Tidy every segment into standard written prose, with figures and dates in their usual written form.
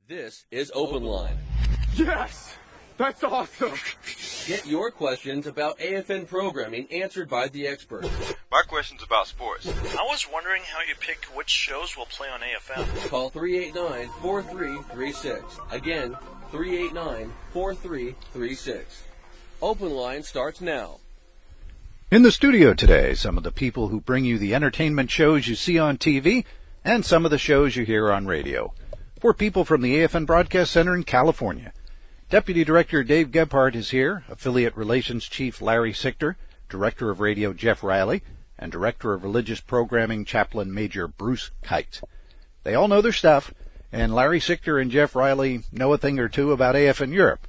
This is Open Line. Yes! That's awesome! Get your questions about AFN programming answered by the experts. My question's about sports. I was wondering how you pick which shows will play on AFN. Call 389-4336. Again, 389-4336. Open Line starts now. In the studio today, some of the people who bring you the entertainment shows you see on TV and some of the shows you hear on radio. 4 people from the AFN Broadcast Center in California. Deputy Director Dave Gebhardt is here, Affiliate Relations Chief Larry Sichter, Director of Radio Jeff Riley, and Director of Religious Programming Chaplain Major Bruce Kite. They all know their stuff, and Larry Sichter and Jeff Riley know a thing or two about AFN Europe.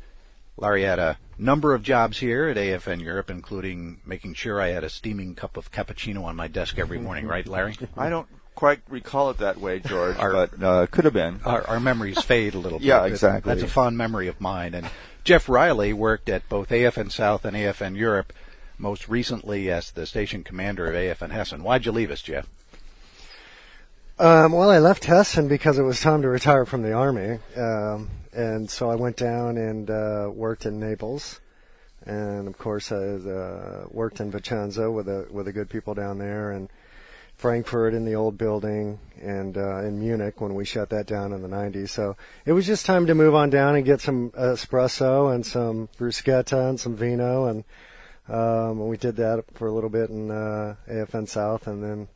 Larry had a number of jobs here at AFN Europe, including making sure I had a steaming cup of cappuccino on my desk every morning, right, Larry? I don't quite recall it that way, George, but could have been. Our memories fade a little bit. Yeah, exactly. That's a fond memory of mine. And Jeff Riley worked at both AFN South and AFN Europe, most recently as the station commander of AFN Hessen. Why'd you leave us, Jeff? Well, I left Hessen because it was time to retire from the Army. And so I went down and worked in Naples. And, of course, I worked in Vicenza with the good people down there, and Frankfurt in the old building, and in Munich when we shut that down in the 90s. So it was just time to move on down and get some espresso and some bruschetta and some vino, and we did that for a little bit in AFN South, and then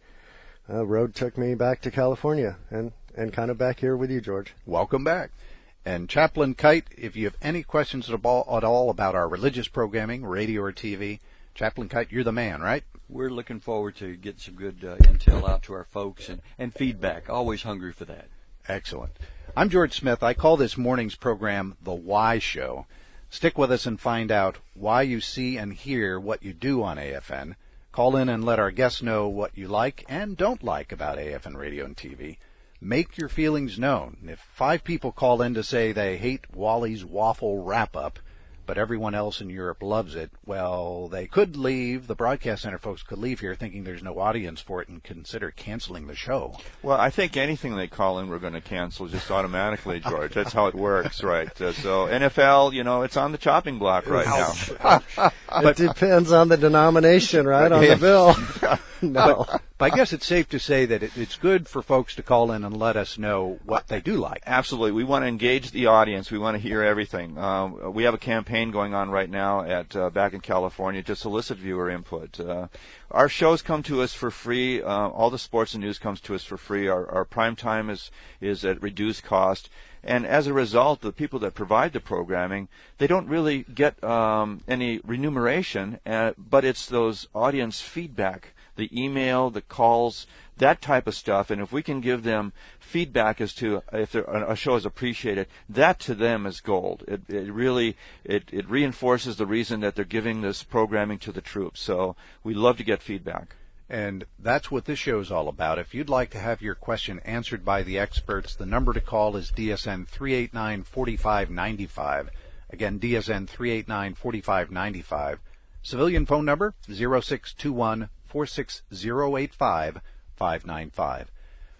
road took me back to California and kind of back here with you, George. Welcome back. And Chaplain Kite, if you have any questions at all about our religious programming, radio or TV, Chaplain Kite, you're the man, right? We're looking forward to getting some good intel out to our folks and feedback. Always hungry for that. Excellent. I'm George Smith. I call this morning's program The Why Show. Stick with us and find out why you see and hear what you do on AFN. Call in and let our guests know what you like and don't like about AFN radio and TV. Make your feelings known. If 5 people call in to say they hate Wally's waffle wrap-up, but everyone else in Europe loves it, well, they could leave. The Broadcast Center folks could leave here thinking there's no audience for it and consider canceling the show. Well, I think anything they call in we're going to cancel just automatically, George. That's how it works, right? So NFL, it's on the chopping block right now. It depends on the denomination, right, on the bill. No. But I guess it's safe to say that it's good for folks to call in and let us know what they do like. Absolutely. We want to engage the audience. We want to hear everything. We have a campaign going on right now back in California to solicit viewer input. Our shows come to us for free. All the sports and news comes to us for free. Our prime time is at reduced cost. And as a result, the people that provide the programming, they don't really get any remuneration, but it's those audience feedback, the email, the calls, that type of stuff. And if we can give them feedback as to if a show is appreciated, that to them is gold. It really reinforces the reason that they're giving this programming to the troops. So we love to get feedback. And that's what this show is all about. If you'd like to have your question answered by the experts, the number to call is DSN 389-4595. Again, DSN 389-4595. Civilian phone number 0621-46085-595.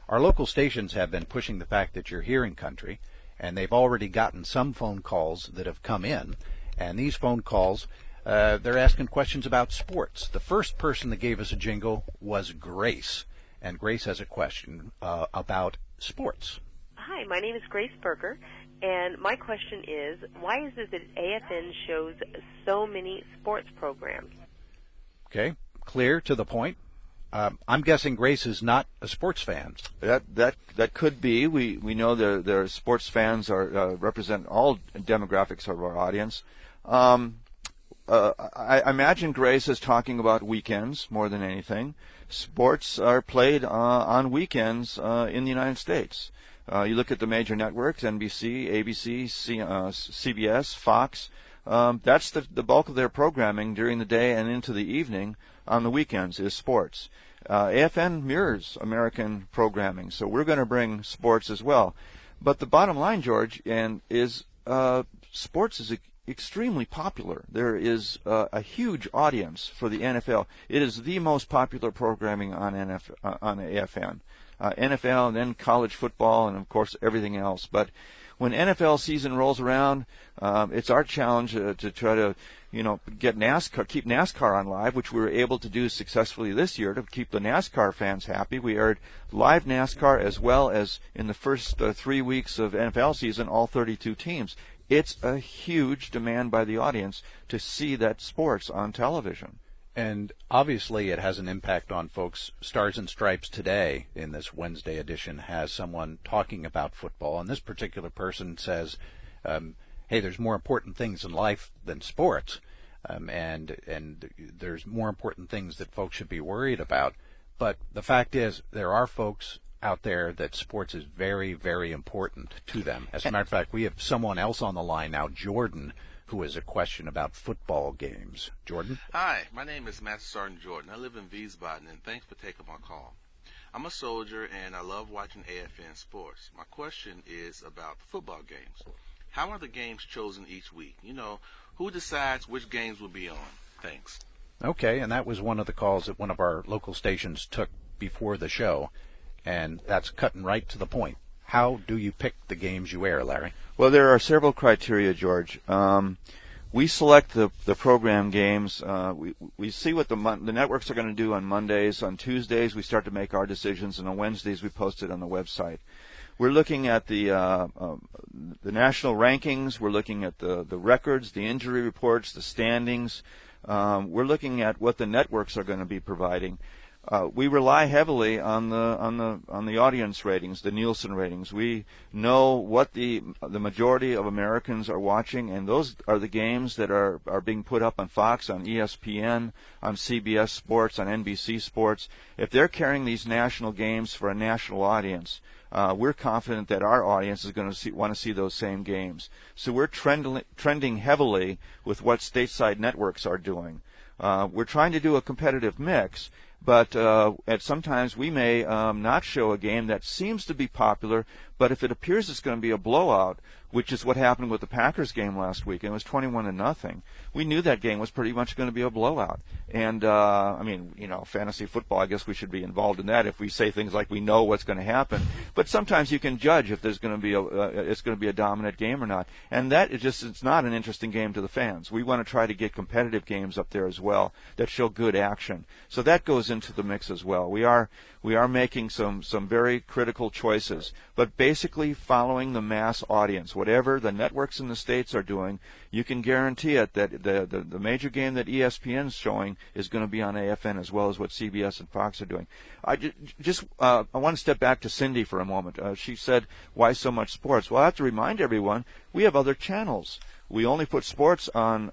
Our local stations have been pushing the fact that you're here in country, and they've already gotten some phone calls that have come in. And these phone calls, they're asking questions about sports. The first person that gave us a jingle was Grace, and Grace has a question about sports. Hi, my name is Grace Berger, and my question is, why is it that AFN shows so many sports programs? Okay, clear, to the point. I'm guessing Grace is not a sports fan. That could be. We know their sports fans represent all demographics of our audience. I imagine Grace is talking about weekends more than anything. Sports are played on weekends in the United States. You look at the major networks, NBC, ABC, CBS, Fox. That's the bulk of their programming during the day and into the evening on the weekends is sports. AFN mirrors American programming, so we're going to bring sports as well. But the bottom line, George, is sports is extremely popular. There is a huge audience for the NFL. It is the most popular programming on AFN. NFL and then college football and, of course, everything else. But when NFL season rolls around, it's our challenge to try to, get NASCAR, keep NASCAR on live, which we were able to do successfully this year to keep the NASCAR fans happy. We aired live NASCAR as well as in the first 3 weeks of NFL season, all 32 teams. It's a huge demand by the audience to see that sports on television. And obviously it has an impact on folks. Stars and Stripes today in this Wednesday edition has someone talking about football, and this particular person says, hey, there's more important things in life than sports, and there's more important things that folks should be worried about. But the fact is, there are folks out there that sports is very, very important to them. As a matter of fact, we have someone else on the line now, Jordan, who has a question about football games. Jordan? Hi, my name is Master Sergeant Jordan. I live in Wiesbaden, and thanks for taking my call. I'm a soldier, and I love watching AFN sports. My question is about the football games. How are the games chosen each week? Who decides which games will be on? Thanks. Okay, and that was one of the calls that one of our local stations took before the show, and that's cutting right to the point. How do you pick the games you air, Larry? Well, there are several criteria, George. We select the program games. We see what the networks are going to do on Mondays. On Tuesdays, we start to make our decisions, and on Wednesdays, we post it on the website. We're looking at the national rankings. We're looking at the records, the injury reports, the standings. We're looking at what the networks are going to be providing. We rely heavily on the audience ratings, the Nielsen ratings. We know what the majority of Americans are watching, and those are the games that are being put up on Fox, on ESPN, on CBS Sports, on NBC Sports. If they're carrying these national games for a national audience, we're confident that our audience is going to want to see those same games. So we're trending heavily with what stateside networks are doing. We're trying to do a competitive mix, but sometimes we may not show a game that seems to be popular, but if it appears it's going to be a blowout, which is what happened with the Packers game last week, and it was 21-0. We knew that game was pretty much going to be a blowout. And fantasy football, I guess we should be involved in that if we say things like we know what's going to happen. But sometimes you can judge if there's going to be it's going to be a dominant game or not. And that is just, it's not an interesting game to the fans. We want to try to get competitive games up there as well that show good action. So that goes into the mix as well. We are making some very critical choices, but basically following the mass audience. Whatever the networks in the States are doing, you can guarantee it that the major game that ESPN is showing is going to be on AFN as well as what CBS and Fox are doing. I want to step back to Cindy for a moment. She said, why so much sports? Well, I have to remind everyone, we have other channels. We only put sports on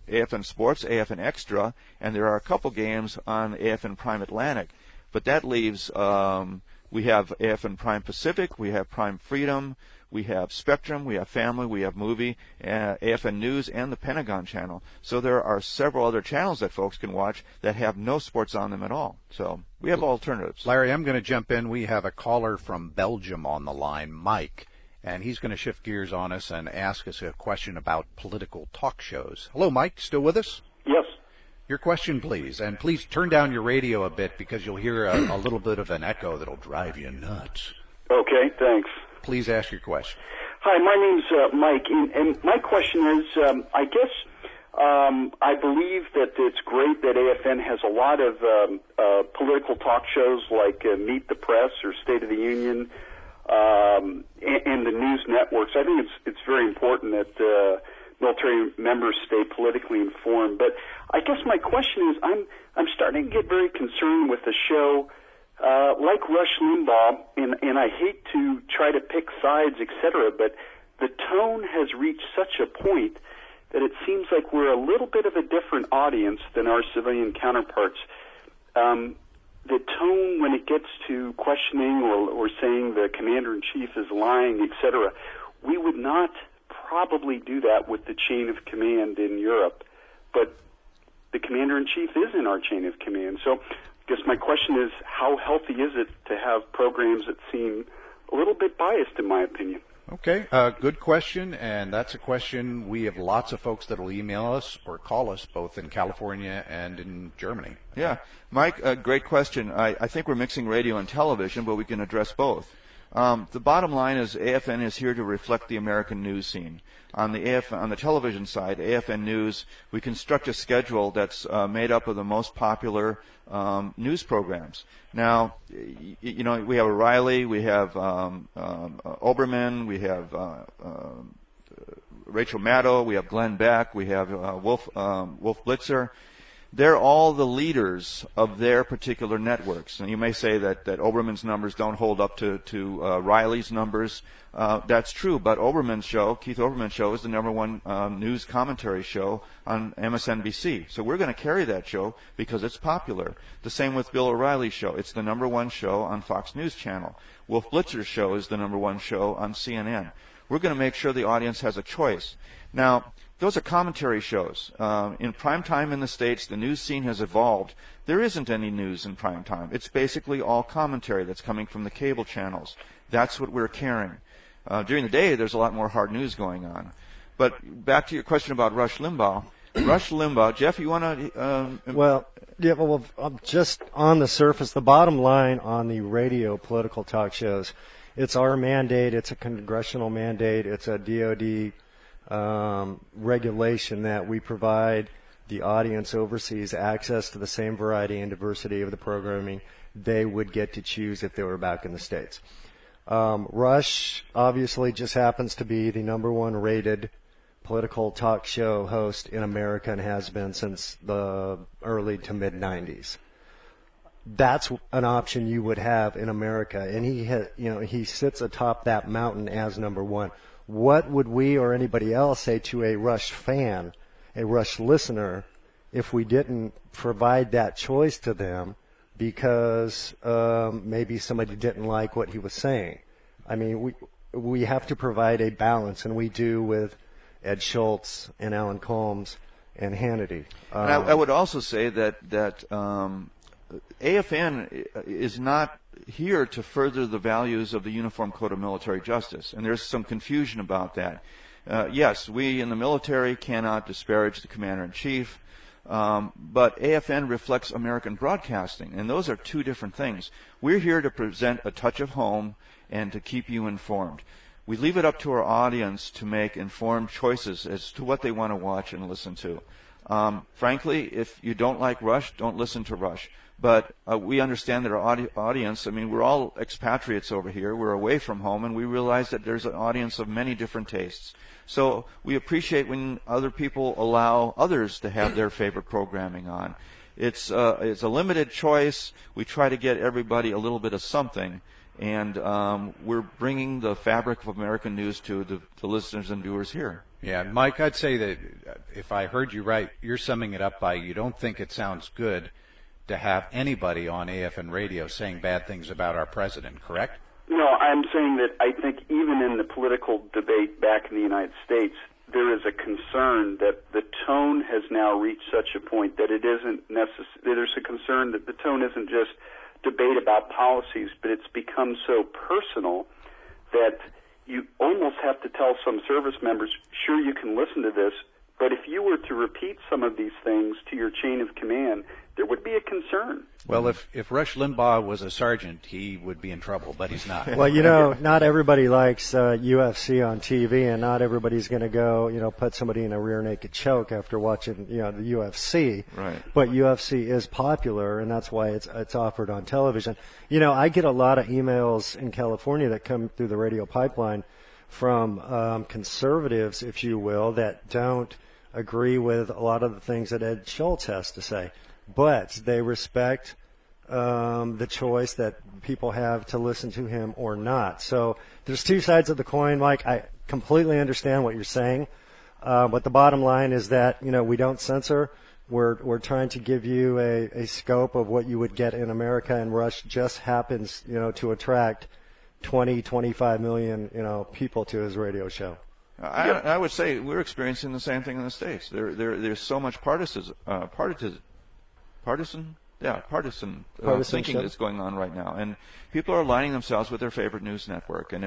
AFN Sports, AFN Extra, and there are a couple games on AFN Prime Atlantic. But that leaves, we have AFN Prime Pacific, we have Prime Freedom, we have Spectrum, we have Family, we have Movie, AFN News, and the Pentagon Channel. So there are several other channels that folks can watch that have no sports on them at all. So we have alternatives. Larry, I'm going to jump in. We have a caller from Belgium on the line, Mike, and he's going to shift gears on us and ask us a question about political talk shows. Hello, Mike. Still with us? Yes. Your question, please. And please turn down your radio a bit because you'll hear a little bit of an echo that'll drive you nuts. Okay, thanks. Please ask your question. Hi, my name's Mike, and my question is, I believe that it's great that AFN has a lot of political talk shows like Meet the Press or State of the Union, and the news networks. I think it's very important that military members stay politically informed. But I guess my question is, I'm starting to get very concerned with the show like Rush Limbaugh, and I hate to try to pick sides, etc., but the tone has reached such a point that it seems like we're a little bit of a different audience than our civilian counterparts. The tone when it gets to questioning or saying the commander-in-chief is lying, etc., we would not probably do that with the chain of command in Europe, but the commander-in-chief is in our chain of command. So I guess my question is, how healthy is it to have programs that seem a little bit biased, in my opinion? Okay, good question, and that's a question we have lots of folks that will email us or call us, both in California and in Germany. Yeah, Mike, great question. I think we're mixing radio and television, but we can address both. The bottom line is AFN is here to reflect the American news scene. On the television side, AFN News, we construct a schedule that's made up of the most popular news programs. Now, you know, we have O'Reilly, we have Oberman, we have Rachel Maddow, we have Glenn Beck, we have Wolf Blitzer. They're all the leaders of their particular networks. And you may say that Oberman's numbers don't hold up to Riley's numbers. That's true, but Keith Oberman's show is the number one news commentary show on MSNBC. So we're going to carry that show because it's popular. The same with Bill O'Reilly's show. It's the number one show on Fox News Channel. Wolf Blitzer's show is the number one show on CNN. We're going to make sure the audience has a choice. Now, those are commentary shows. In prime time in the States, the news scene has evolved. There isn't any news in prime time. It's basically all commentary that's coming from the cable channels. That's what we're carrying. During the day, there's a lot more hard news going on. But back to your question about Rush Limbaugh. Rush Limbaugh, Jeff, you want to... Well, just on the surface, the bottom line on the radio political talk shows, it's our mandate, it's a congressional mandate, it's a DOD regulation that we provide the audience overseas access to the same variety and diversity of the programming they would get to choose if they were back in the States. Rush obviously just happens to be the number one rated political talk show host in America and has been since the early to mid 90s. That's an option you would have in America, and he sits atop that mountain as number one. What would we or anybody else say to a Rush fan, a Rush listener, if we didn't provide that choice to them because maybe somebody didn't like what he was saying? I mean, we have to provide a balance, and we do with Ed Schultz and Alan Colmes and Hannity. And I would also say that AFN is not here to further the values of the Uniform Code of Military Justice, and there's some confusion about that. Yes, we in the military cannot disparage the Commander-in-Chief, but AFN reflects American broadcasting, and those are two different things. We're here to present a touch of home and to keep you informed. We leave it up to our audience to make informed choices as to what they want to watch and listen to. Frankly, if you don't like Rush, don't listen to Rush. But we understand that our audience, I mean, we're all expatriates over here. We're away from home, and we realize that there's an audience of many different tastes. So we appreciate when other people allow others to have their favorite programming on. It's a limited choice. We try to get everybody a little bit of something, and we're bringing the fabric of American news to the listeners and viewers here. Yeah, Mike, I'd say that if I heard you right, you're summing it up by you don't think it sounds good to have anybody on AFN radio saying bad things about our president, correct? No, I'm saying that I think even in the political debate back in the United States, there is a concern that the tone has now reached such a point that it isn't necessary. There's a concern that the tone isn't just debate about policies, but it's become so personal that you almost have to tell some service members, sure, you can listen to this, but if you were to repeat some of these things to your chain of command, there would be a concern. Well, if Rush Limbaugh was a sergeant, he would be in trouble, but he's not. Well, not everybody likes UFC on TV, and not everybody's going to go, put somebody in a rear naked choke after watching, the UFC. Right. But UFC is popular, and that's why it's offered on television. I get a lot of emails in California that come through the radio pipeline from conservatives, if you will, that don't agree with a lot of the things that Ed Schultz has to say. But they respect the choice that people have to listen to him or not. So there's two sides of the coin, Mike. I completely understand what you're saying. But the bottom line is that, we don't censor. We're trying to give you a scope of what you would get in America, and Rush just happens, to attract 25 million, people to his radio show. I would say we're experiencing the same thing in the States. There's so much partisan thinking that's going on right now, and people are aligning themselves with their favorite news network, and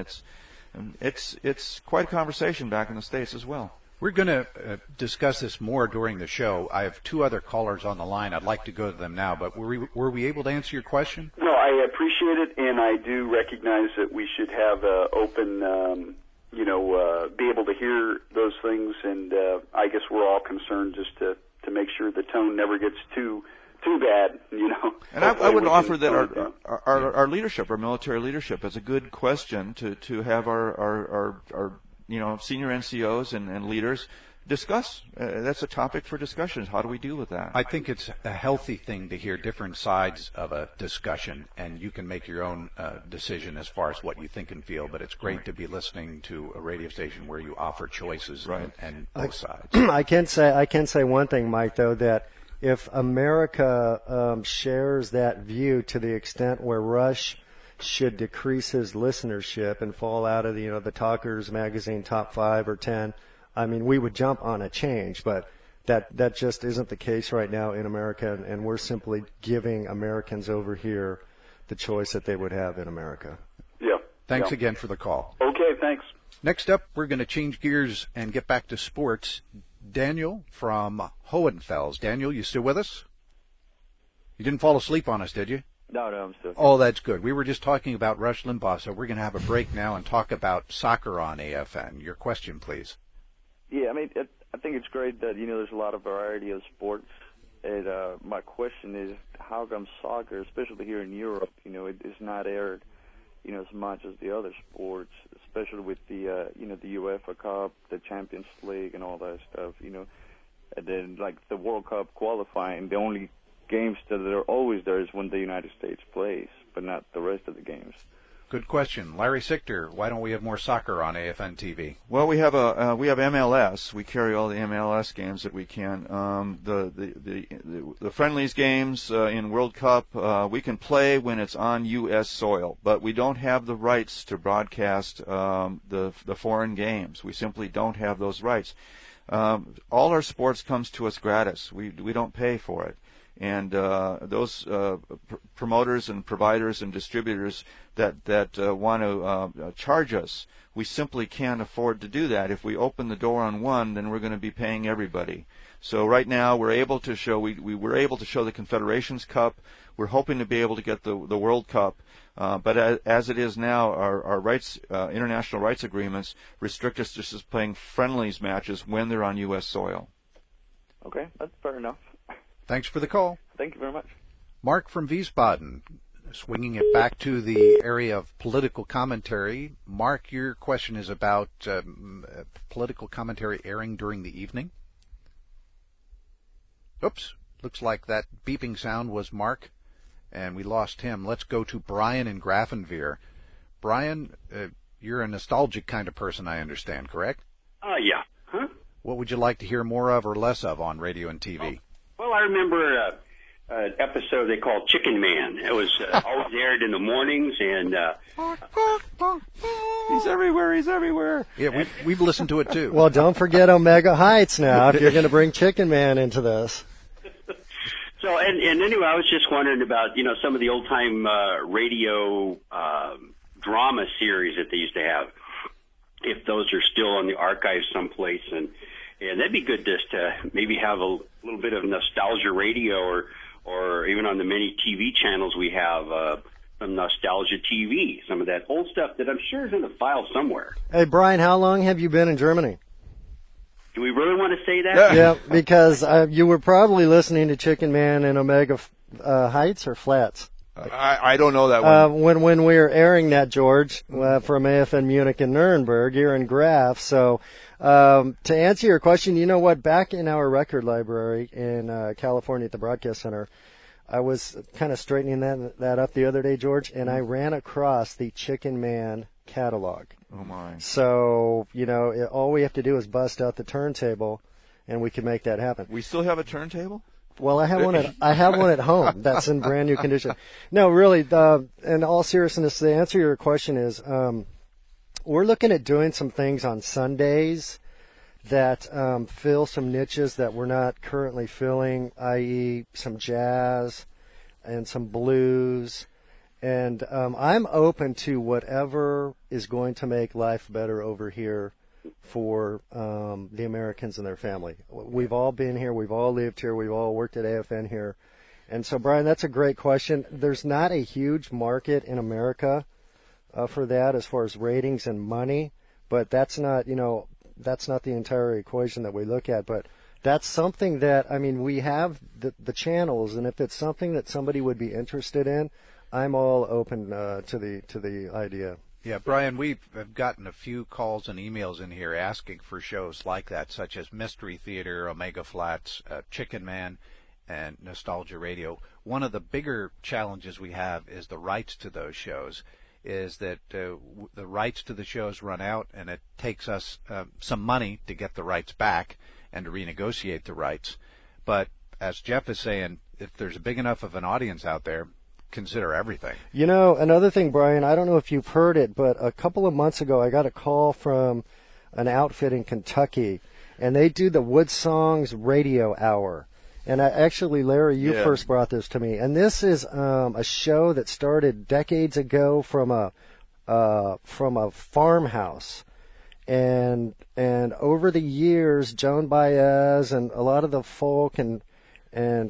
it's quite a conversation back in the States as well. We're going to discuss this more during the show. I have two other callers on the line. I'd like to go to them now, but were we able to answer your question? No, I I appreciate it, and I do recognize that we should have open, be able to hear those things, and I guess we're all concerned just to make sure the tone never gets too bad, And I would offer that our leadership, our military leadership, is a good question to have our senior NCOs and leaders discuss. That's a topic for discussion. How do we deal with that? I think it's a healthy thing to hear different sides of a discussion, and you can make your own decision as far as what you think and feel, but it's great to be listening to a radio station where you offer choices and both sides. I can say one thing, Mike, though, that if America shares that view to the extent where Rush should decrease his listenership and fall out of the Talkers magazine top 5 or 10, I mean, we would jump on a change, but that just isn't the case right now in America, and we're simply giving Americans over here the choice that they would have in America. Yeah. Thanks again for the call. Okay, thanks. Next up, we're going to change gears and get back to sports. Daniel from Hohenfels. Daniel, you still with us? You didn't fall asleep on us, did you? No, I'm still here. Oh, that's good. We were just talking about Rush Limbaugh, so we're going to have a break now and talk about soccer on AFN. Your question, please. Yeah, I mean, I think it's great that, there's a lot of variety of sports. And my question is, how come soccer, especially here in Europe, it is not aired, as much as the other sports, especially with the, the UEFA Cup, the Champions League, and all that stuff, And then, like, the World Cup qualifying, the only games that are always there is when the United States plays, but not the rest of the games. Good question. Larry Sichter, why don't we have more soccer on AFN TV? Well, we have MLS. We carry all the MLS games that we can. The friendlies games in World Cup, we can play when it's on U.S. soil, but we don't have the rights to broadcast the foreign games. We simply don't have those rights. All our sports comes to us gratis. We don't pay for it. And those promoters and providers and distributors that want to charge us, we simply can't afford to do that. If we open the door on one, then we're going to be paying everybody. So right now we're able to show we were able to show the Confederations Cup. We're hoping to be able to get the World Cup. But as it is now, our rights, international rights agreements restrict us to just playing friendlies matches when they're on U.S. soil. Okay, that's fair enough. Thanks for the call. Thank you very much. Mark from Wiesbaden, swinging it back to the area of political commentary. Mark, your question is about political commentary airing during the evening. Oops, looks like that beeping sound was Mark, and we lost him. Let's go to Brian in Grafenwehr. Brian, you're a nostalgic kind of person, I understand, correct? Yeah. Huh? What would you like to hear more of or less of on radio and TV? Well, I remember an episode they called Chicken Man. It was always aired in the mornings, and he's everywhere. Yeah, we've listened to it too. Well, don't forget Omega Heights now if you're going to bring Chicken Man into this. So, and anyway, I was just wondering about some of the old time radio drama series that they used to have. If those are still on the archive someplace, and that'd be good just to maybe have a little bit of nostalgia radio, or even on the many TV channels we have some nostalgia TV, some of that old stuff that I'm sure is in the file somewhere. Hey, Brian, how long have you been in Germany? Do we really want to say that? Yeah, because you were probably listening to Chicken Man in Omega Heights or Flats. I don't know that one. When we were airing that, George, from AFN Munich and Nuremberg, you're in Graf. So to answer your question, you know what? Back in our record library in California at the Broadcast Center, I was kind of straightening that up the other day, George, and I ran across the Chicken Man catalog. Oh, my. So, all we have to do is bust out the turntable, and we can make that happen. We still have a turntable? Well, I have one at home that's in brand new condition. No, really, in all seriousness, the answer to your question is we're looking at doing some things on Sundays that fill some niches that we're not currently filling, i.e. some jazz and some blues. And I'm open to whatever is going to make life better over here for the Americans and their family. We've all been here. We've all lived here. We've all worked at AFN here. And so, Brian, that's a great question. There's not a huge market in America for that as far as ratings and money, but that's not the entire equation that we look at. But that's something that, I mean, we have the channels, and if it's something that somebody would be interested in, I'm all open to the idea. Yeah, Brian, we've gotten a few calls and emails in here asking for shows like that, such as Mystery Theater, Omega Flats, Chicken Man, and Nostalgia Radio. One of the bigger challenges we have is the rights to those shows, is that the rights to the shows run out, and it takes us some money to get the rights back and to renegotiate the rights. But as Jeff is saying, if there's a big enough of an audience out there, consider everything. You know, another thing, Brian, I don't know if you've heard it, but a couple of months ago I got a call from an outfit in Kentucky, and they do the Wood Songs Radio Hour. And actually, Larry, you first brought this to me. And this is a show that started decades ago from a farmhouse. And over the years, Joan Baez and a lot of the folk and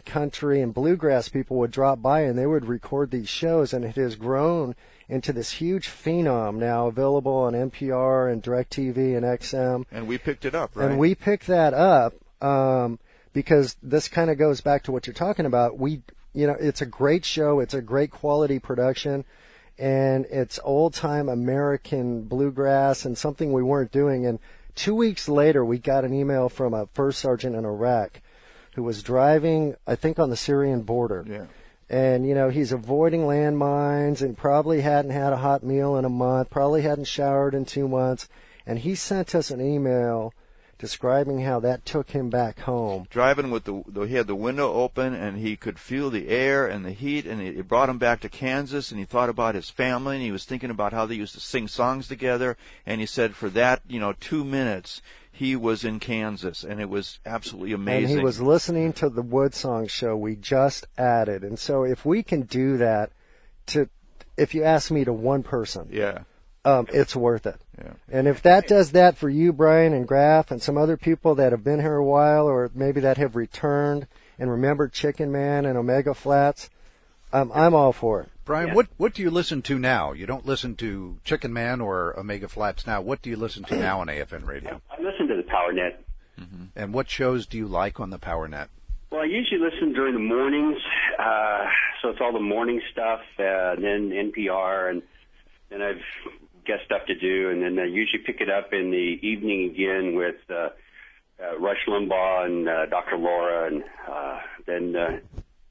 country and bluegrass people would drop by, and they would record these shows, and it has grown into this huge phenom now, available on NPR and DirecTV and XM. And we picked it up, right? And we picked that up because this kind of goes back to what you're talking about. It's a great show. It's a great quality production, and it's old-time American bluegrass and something we weren't doing. And 2 weeks later, we got an email from a first sergeant in Iraq who was driving, I think, on the Syrian border. Yeah. And, he's avoiding landmines and probably hadn't had a hot meal in a month, probably hadn't showered in 2 months. And he sent us an email describing how that took him back home. Driving with he had the window open, and he could feel the air and the heat, and it brought him back to Kansas, and he thought about his family, and he was thinking about how they used to sing songs together, and he said for that, 2 minutes, he was in Kansas, and it was absolutely amazing. And he was listening to the Wood Song show we just added. And so if we can do that, if you ask me, to one person, it's worth it. Yeah. And if that does that for you, Brian and Graf, and some other people that have been here a while, or maybe that have returned and remembered Chicken Man and Omega Flats, I'm all for it. Brian, what do you listen to now? You don't listen to Chicken Man or Omega Flats now. What do you listen to now on AFN Radio? I listen to the PowerNet. Mm-hmm. And what shows do you like on the PowerNet? Well, I usually listen during the mornings, so it's all the morning stuff, then NPR, and then I've got stuff to do, and then I usually pick it up in the evening again with Rush Limbaugh and Dr. Laura, and then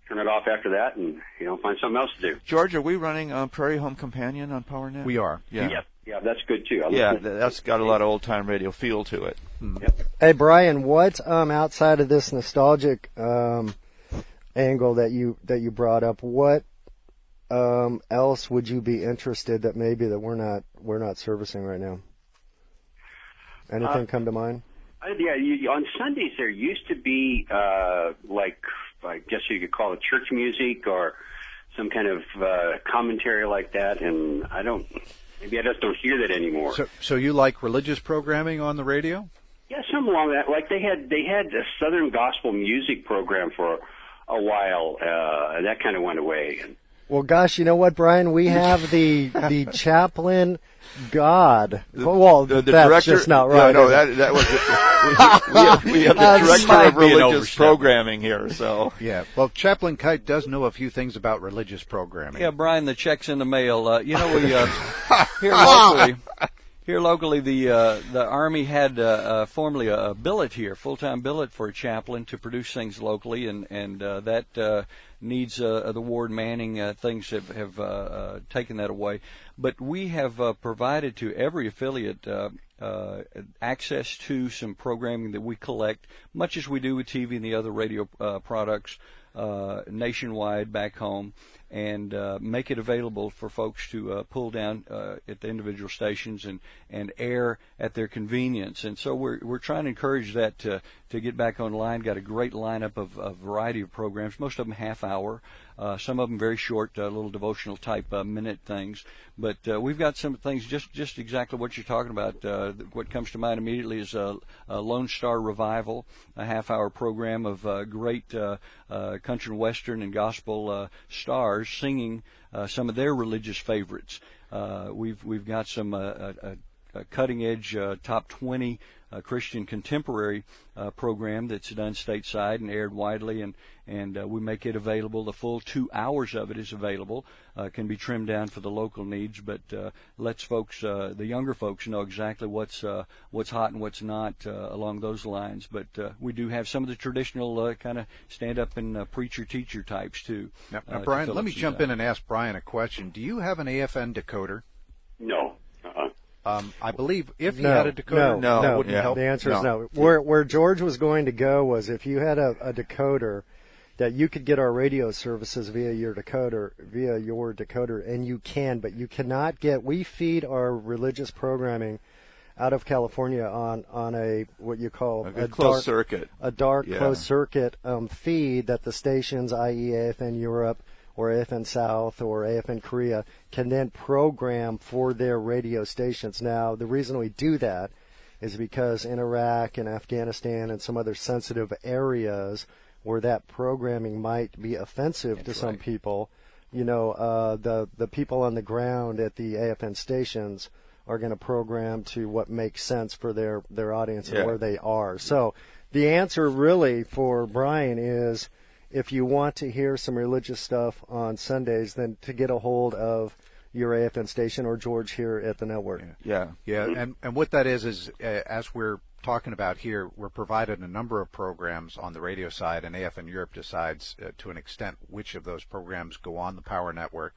turn it off after that and, find something else to do. George, are we running Prairie Home Companion on PowerNet? We are. Yeah. Yeah, that's good too. That's got a lot of old-time radio feel to it. Mm. Yep. Hey, Brian, what outside of this nostalgic angle that you brought up, what else would you be interested that maybe that we're not servicing right now? Anything come to mind? On Sundays there used to be I guess you could call it church music or some kind of commentary like that, and maybe I just don't hear that anymore. So you like religious programming on the radio? Yeah, something along that. Like they had a Southern gospel music program for a while, and that kind of went away. Well, gosh, you know what, Brian? We have the chaplain God. Well, the that's director, just not right. No, that was it. We have the director of religious programming here. So yeah. Well, Chaplain Kite does know a few things about religious programming. Yeah, Brian, the check's in the mail. We here locally, the Army had formerly a billet here, full-time billet for a chaplain to produce things locally, and that needs the ward manning. Things have taken that away. But we have provided to every affiliate access to some programming that we collect, much as we do with TV and the other radio products nationwide back home. and make it available for folks to pull down at the individual stations and air at their convenience. And so we're trying to encourage that to get back online. Got a great lineup of a variety of programs, most of them half hour, some of them very short, little devotional type minute things. But we've got some things just exactly what you're talking about. What comes to mind immediately is a Lone Star Revival, a half-hour program of great country and western and gospel stars singing some of their religious favorites. We've got some cutting-edge top 20 Christian contemporary program that's done stateside and aired widely, and we make it available. The full 2 hours of it is available. Can be trimmed down for the local needs, but lets folks, the younger folks, know exactly what's hot and what's not along those lines. But we do have some of the traditional kind of stand-up and preacher-teacher types too. Now Brian, let me jump in and ask Brian a question. Do you have an AFN decoder? No. I believe if you had a decoder, no, it wouldn't help. The answer is no. Where George was going to go was if you had a decoder, that you could get our radio services via your decoder, and you can, but you cannot get. We feed our religious programming out of California on a what you call a closed circuit, closed circuit feed that the stations, i.e. AFN Europe, or AFN South or AFN Korea, can then program for their radio stations. Now, the reason we do that is because in Iraq and Afghanistan and some other sensitive areas where that programming might be offensive to some people, the people on the ground at the AFN stations are going to program to what makes sense for their audience and where they are. So the answer really for Brian is, if you want to hear some religious stuff on Sundays, then to get a hold of your AFN station or George here at the network. Yeah. And what that is as we're talking about here, we're provided a number of programs on the radio side, and AFN Europe decides to an extent which of those programs go on the Power Network,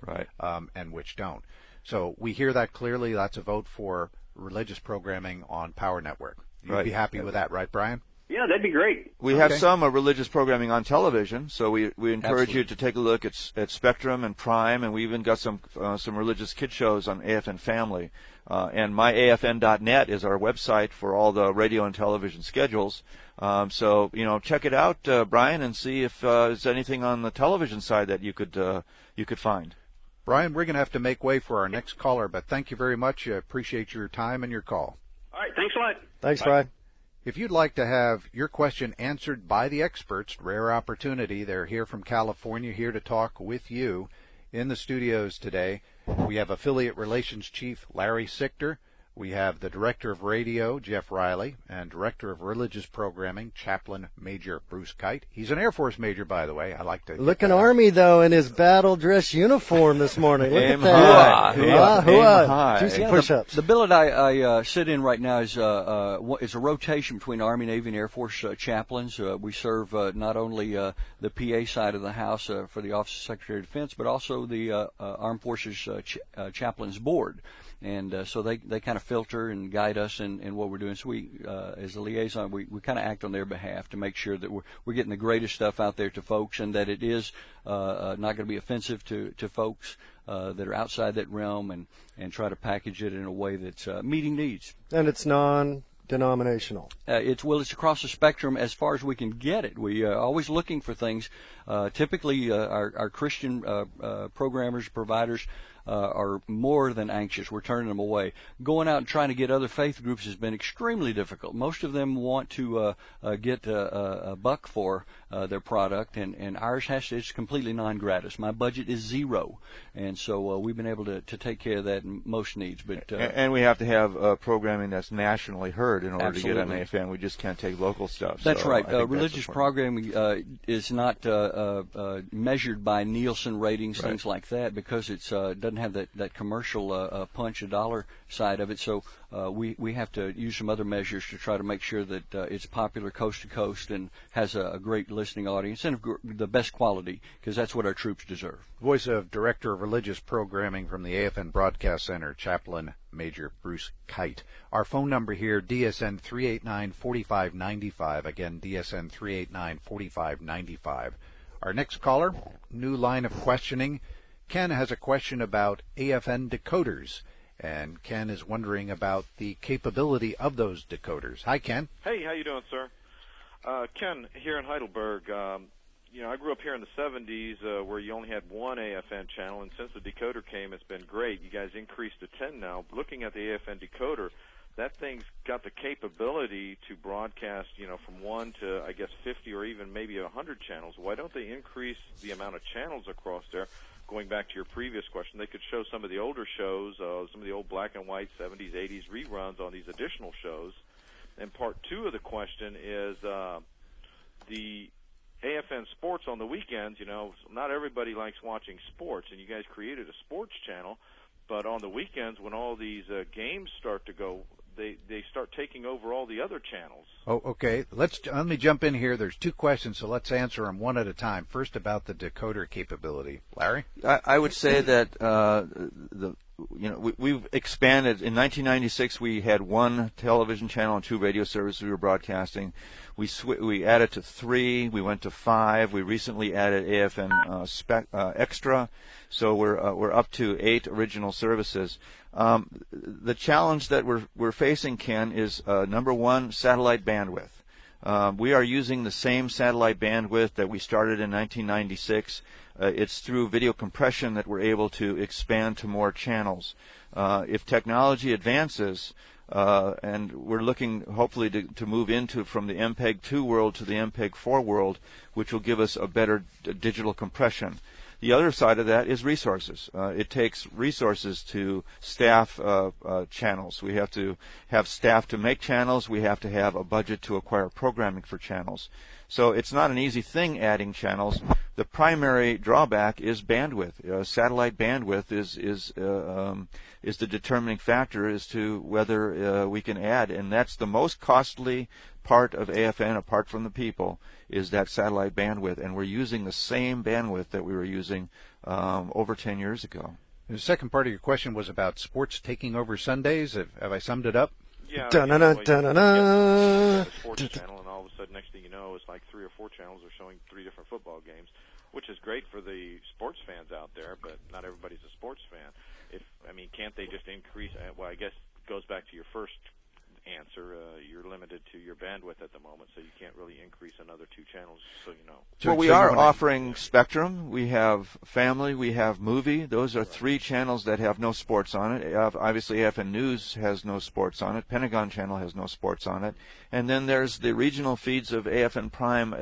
and which don't. So we hear that clearly. That's a vote for religious programming on Power Network. You'd be happy with that, right, Brian? Yeah, that'd be great. We have some religious programming on television, so we encourage you to take a look at Spectrum and Prime, and we even got some religious kid shows on AFN Family. And myafn.net is our website for all the radio and television schedules. So check it out, Brian, and see if there's anything on the television side that you could find. Brian, we're going to have to make way for our next caller, but thank you very much. I appreciate your time and your call. All right, thanks a lot. Thanks, Brian. If you'd like to have your question answered by the experts, rare opportunity. They're here from California, here to talk with you in the studios today. We have Affiliate Relations Chief Larry Sichter. We have the Director of Radio, Jeff Riley, and Director of Religious Programming, Chaplain Major Bruce Kite. He's an Air Force Major, by the way. I like to looking Army though in his battle dress uniform this morning. Look at that! High. Do some push-ups. The billet I sit in right now is a rotation between Army, Navy, and Air Force chaplains. We serve not only the PA side of the house for the Office of Secretary of Defense, but also the Armed Forces Chaplains Board. And so they kind of filter and guide us in what we're doing. So we, as a liaison, we kind of act on their behalf to make sure that we're getting the greatest stuff out there to folks, and that it is not going to be offensive to folks that are outside that realm, and try to package it in a way that's meeting needs. And it's non-denominational. It's across the spectrum as far as we can get it. We are always looking for things. Typically, our Christian programmers, providers, are more than anxious. We're turning them away. Going out and trying to get other faith groups has been extremely difficult. Most of them want to get a buck for their product, and ours it's completely non-gratis. My budget is zero, and so we've been able to take care of that in most needs. But and we have to have programming that's nationally heard in order Absolutely. to get on AFN. We just can't take local stuff. That's so right. that's Religious programming is not measured by Nielsen ratings, things like that, because it's doesn't have that commercial punch, a dollar side of it. So we have to use some other measures to try to make sure that it's popular coast to coast and has a great listening audience and the best quality, because that's what our troops deserve. Voice of Director of Religious Programming from the AFN Broadcast Center, Chaplain Major Bruce Kite. Our phone number here, DSN 389-4595. Again, DSN 389-4595. Our next caller, new line of questioning. Ken has a question about AFN decoders, and Ken is wondering about the capability of those decoders. Hi, Ken. Hey, how you doing, sir? Ken, here in Heidelberg, I grew up here in the 70s where you only had one AFN channel, and since the decoder came, it's been great. You guys increased to 10 now. Looking at the AFN decoder, that thing's got the capability to broadcast, from 1 to, I guess, 50 or even maybe 100 channels. Why don't they increase the amount of channels across there? Going back to your previous question, they could show some of the older shows, some of the old black and white 70s, 80s reruns on these additional shows. And part 2 of the question is the AFN sports on the weekends. Not everybody likes watching sports, and you guys created a sports channel, but on the weekends when all these games start to go, they start taking over all the other channels. Oh, okay. Let me jump in here. There's 2 questions, so let's answer them one at a time. First, about the decoder capability. Larry? I would say that we've expanded. In 1996, we had 1 television channel and 2 radio services we were broadcasting. We added to 3. We went to 5. We recently added AFN Extra, so we're up to 8 original services. The challenge that we're facing, Ken, is number 1, satellite bandwidth. We are using the same satellite bandwidth that we started in 1996. It's through video compression that we're able to expand to more channels. If technology advances, and we're looking hopefully to move into from the MPEG-2 world to the MPEG-4 world, which will give us a better digital compression. The other side of that is resources. It takes resources to staff channels. We have to have staff to make channels. We have to have a budget to acquire programming for channels. So it's not an easy thing adding channels. The primary drawback is bandwidth. Satellite bandwidth is the determining factor as to whether we can add, and that's the most costly part of AFN, apart from the people, is that satellite bandwidth, and we're using the same bandwidth that we were using over 10 years ago. The second part of your question was about sports taking over Sundays. Have I summed it up? Yeah. Da-na-na-da-na-na. The sports channel, and all of a sudden, next thing you know, it's like 3 or 4 channels are showing 3 different football games, which is great for the sports fans out there, but not everybody's a sports fan. Can't they just increase? Well, I guess it goes back to your first answer. You're limited to your bandwidth at the moment, so you can't really increase another 2 channels, so you know. Well, we are offering Spectrum. We have Family. We have Movie. Those are 3 channels that have no sports on it. Obviously, AFN News has no sports on it. Pentagon Channel has no sports on it. And then there's the regional feeds of AFN Prime,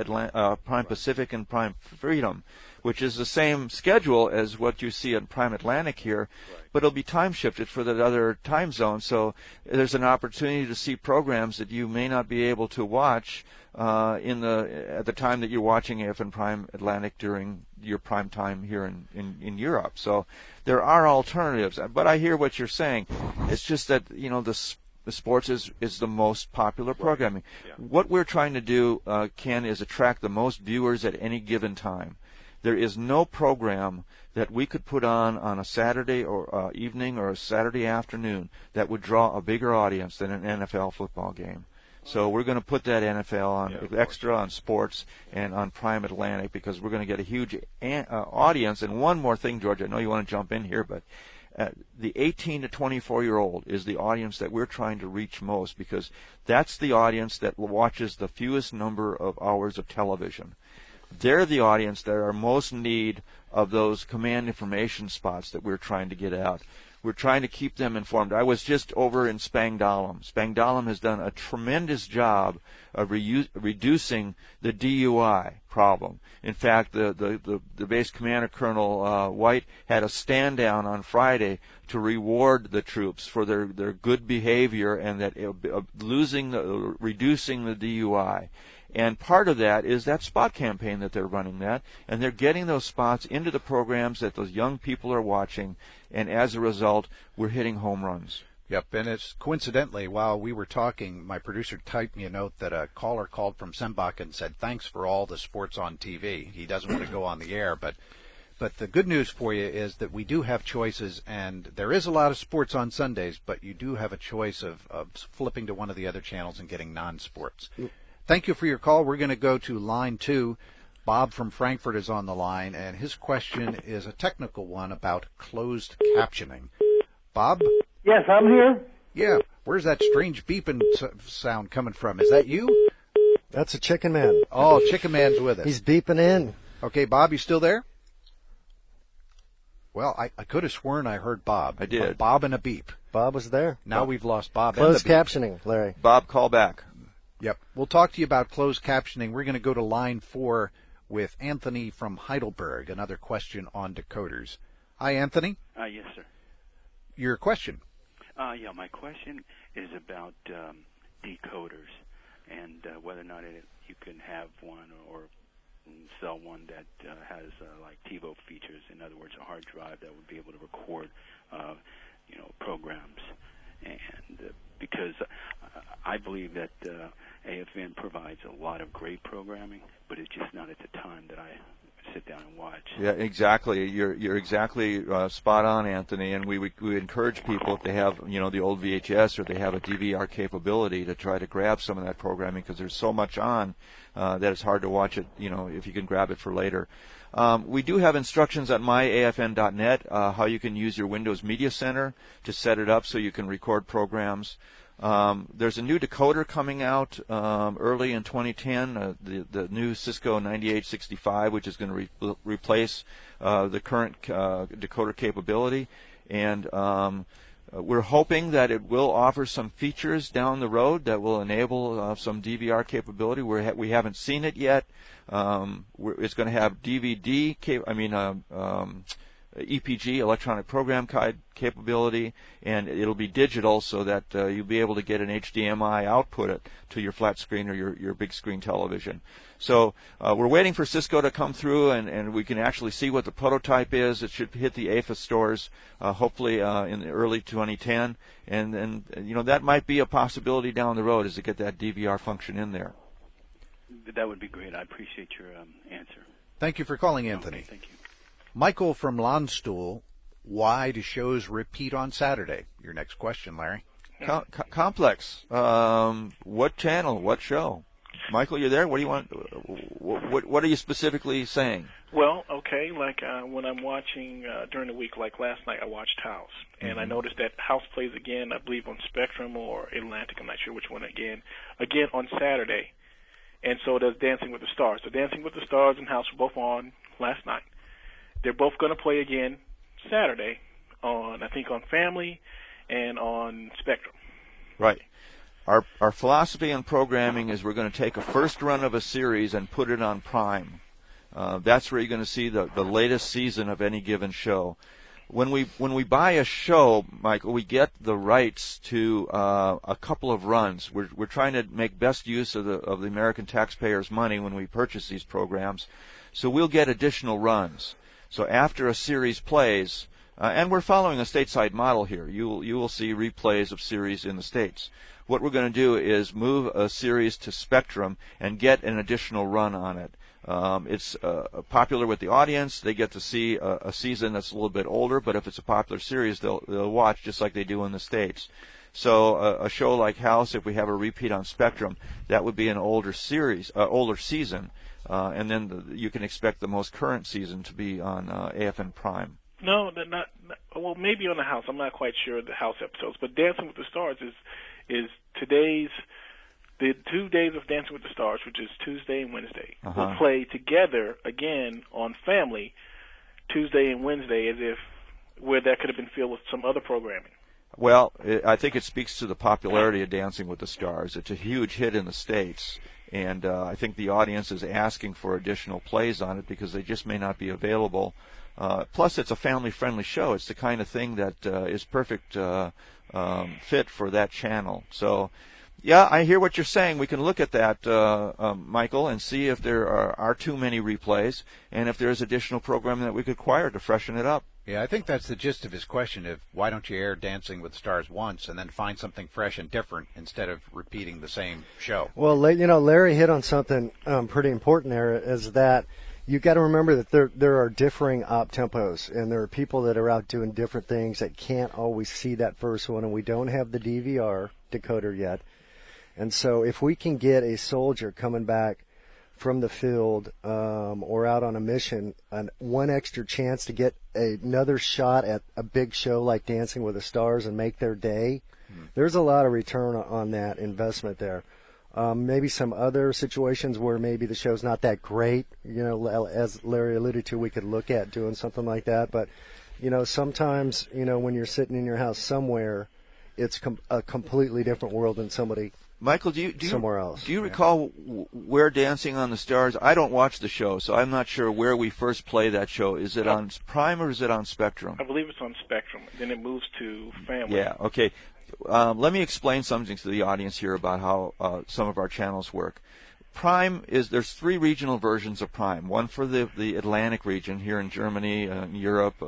Prime Pacific, and Prime Freedom, which is the same schedule as what you see on Prime Atlantic here, but it'll be time shifted for the other time zone. So there's an opportunity to see programs that you may not be able to watch at the time that you're watching AFN Prime Atlantic during your prime time here in Europe. So there are alternatives. But I hear what you're saying. It's just that the sports is the most popular programming. Yeah. What we're trying to do, Ken, is attract the most viewers at any given time. There is no program that we could put on a Saturday or evening or a Saturday afternoon that would draw a bigger audience than an NFL football game. So we're going to put that NFL on Extra, on sports, and on Prime Atlantic, because we're going to get a huge audience. And one more thing, George, I know you want to jump in here, but the 18 to 24-year-old is the audience that we're trying to reach most, because that's the audience that watches the fewest number of hours of television. They're the audience that are most in need of those command information spots that we're trying to get out. We're trying to keep them informed. I was just over in Spangdahlem. Spangdahlem has done a tremendous job of reducing the DUI problem. In fact, the base commander, Colonel White, had a stand down on Friday to reward the troops for their good behavior and that reducing the DUI. And part of that is that spot campaign that they're running and they're getting those spots into the programs that those young people are watching, and as a result, we're hitting home runs. Yep, and it's coincidentally, while we were talking, my producer typed me a note that a caller called from Sembach and said, thanks for all the sports on TV. He doesn't want to go on the air, but the good news for you is that we do have choices, and there is a lot of sports on Sundays, but you do have a choice of flipping to one of the other channels and getting non-sports. Thank you for your call. We're going to go to line 2. Bob from Frankfurt is on the line, and his question is a technical one about closed captioning. Bob? Yes, I'm here. Yeah. Where's that strange beeping sound coming from? Is that you? That's a Chicken Man. Oh, Chicken Man's with us. He's beeping in. Okay, Bob, you still there? Well, I could have sworn I heard Bob. I did. A Bob and a beep. Bob was there. Now we've lost Bob. Closed and the beep. captioning, Larry. Bob, call back. Yep. We'll talk to you about closed captioning. We're going to go to line 4 with Anthony from Heidelberg, another question on decoders. Hi, Anthony. Yes, sir. Your question. Yeah, my question is about decoders and whether or not you can have one or sell one that has like TiVo features. In other words, a hard drive that would be able to record, programs. And because I believe that AFN provides a lot of great programming, but it's just not at the time that I sit down and watch. Yeah, exactly. You're exactly spot on, Anthony. And we encourage people, if they have the old VHS or they have a DVR capability, to try to grab some of that programming, because there's so much on that it's hard to watch it. If you can grab it for later. We do have instructions at myafn.net how you can use your Windows Media Center to set it up so you can record programs. There's a new decoder coming out early in 2010, the new Cisco 9865, which is going to replace the current decoder capability. And we're hoping that it will offer some features down the road that will enable some DVR capability. We haven't seen it yet. It's going to have DVD, EPG, electronic program guide capability, and it'll be digital so that you'll be able to get an HDMI output to your flat screen or your big screen television. So we're waiting for Cisco to come through, and we can actually see what the prototype is. It should hit the AFA stores hopefully in the early 2010, and then that might be a possibility down the road, is to get that DVR function in there. That would be great. I appreciate your answer. Thank you for calling, Anthony. Okay, thank you. Michael from Landstuhl, why do shows repeat on Saturday? Your next question, Larry. Complex. What channel? What show? Michael, you're there? What do you want? What are you specifically saying? Well, okay, like when I'm watching during the week, like last night I watched House, and I noticed that House plays again, I believe, on Spectrum or Atlantic, I'm not sure which one again on Saturday. And so does Dancing with the Stars. So Dancing with the Stars and House were both on last night. They're both going to play again Saturday on Family and on Spectrum. Right. Our philosophy in programming is we're going to take a first run of a series and put it on Prime. That's where you're going to see the latest season of any given show. When we buy a show, Michael, we get the rights to a couple of runs. We're trying to make best use of the American taxpayers' money when we purchase these programs, so we'll get additional runs. So after a series plays, and we're following a stateside model here, you will see replays of series in the States. What we're going to do is move a series to Spectrum and get an additional run on it. It's popular with the audience. They get to see a season that's a little bit older, but if it's a popular series, they'll watch just like they do in the States. So a show like House, if we have a repeat on Spectrum, that would be an older series, older season, and then you can expect the most current season to be on AFN Prime. No, not well, maybe on the House. I'm not quite sure the House episodes, but Dancing with the Stars is today's. The 2 days of Dancing with the Stars, which is Tuesday and Wednesday, will play together again on Family Tuesday and Wednesday, as if where that could have been filled with some other programming. Well, I think it speaks to the popularity of Dancing with the Stars. It's a huge hit in the States, and I think the audience is asking for additional plays on it because they just may not be available. Plus, it's a family-friendly show. It's the kind of thing that is perfect fit for that channel. So, yeah, I hear what you're saying. We can look at that, Michael, and see if there are too many replays and if there's additional programming that we could acquire to freshen it up. Yeah, I think that's the gist of his question of why don't you air Dancing with the Stars once and then find something fresh and different instead of repeating the same show. Well, Larry hit on something pretty important there, is that you got to remember that there are differing op tempos, and there are people that are out doing different things that can't always see that first one, and we don't have the DVR decoder yet. And so if we can get a soldier coming back from the field or out on a mission, one extra chance to get another shot at a big show like Dancing with the Stars and make their day, there's a lot of return on that investment there. Maybe some other situations where maybe the show's not that great, as Larry alluded to, we could look at doing something like that. But, sometimes, when you're sitting in your house somewhere, it's a completely different world than somebody Michael, do you somewhere else. Do you recall where Dancing on the Stars? I don't watch the show, so I'm not sure where we first play that show. Is it on Prime or is it on Spectrum? I believe it's on Spectrum. Then it moves to Family. Yeah, okay. Let me explain something to the audience here about how some of our channels work. Prime there's 3 regional versions of Prime. One for the Atlantic region here in Germany, Europe,